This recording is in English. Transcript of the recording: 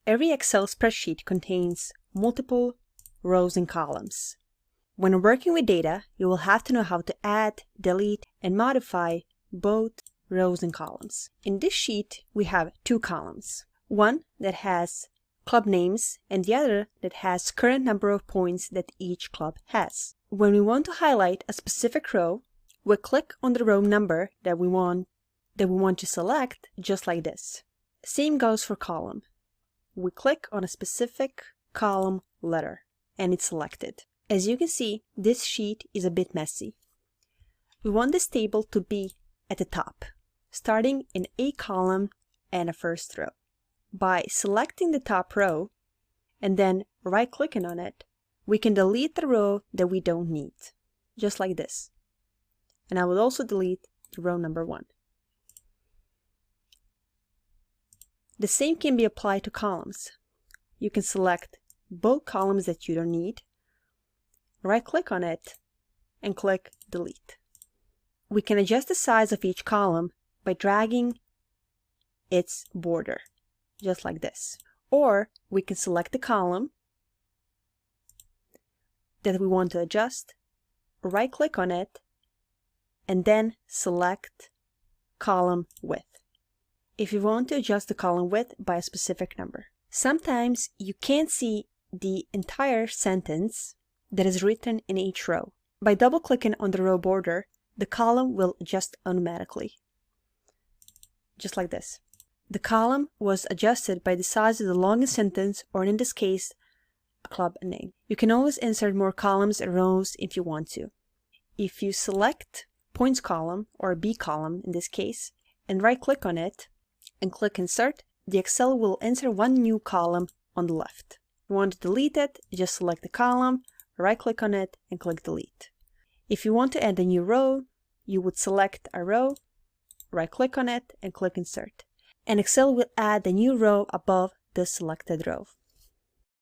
Every Excel spreadsheet contains multiple rows and columns. When working with data, you will have to know how to add, delete, and modify both rows and columns. In this sheet, we have two columns. One that has club names and the other that has current number of points that each club has. When we want to highlight a specific row, we click on the row number that we want to select, just like this. Same goes for column. We click on a specific column letter and it's selected. As you can see, this sheet is a bit messy. We want this table to be at the top, starting in a column and a first row. By selecting the top row and then right-clicking on it, we can delete the row that we don't need, just like this. And I will also delete the row number 1. The same can be applied to columns. You can select both columns that you don't need, right-click on it, and click Delete. We can adjust the size of each column by dragging its border, just like this. Or we can select the column that we want to adjust, right-click on it, and then select Column Width if you want to adjust the column width by a specific number. Sometimes you can't see the entire sentence that is written in each row. By double-clicking on the row border, the column will adjust automatically, just like this. The column was adjusted by the size of the longest sentence, or in this case, a club name. You can always insert more columns and rows if you want to. If you select points column, or B column in this case, and right-click on it, and click Insert, the Excel will insert one new column on the left. If you want to delete it, just select the column, right-click on it, and click Delete. If you want to add a new row, you would select a row, right-click on it, and click Insert. And Excel will add a new row above the selected row.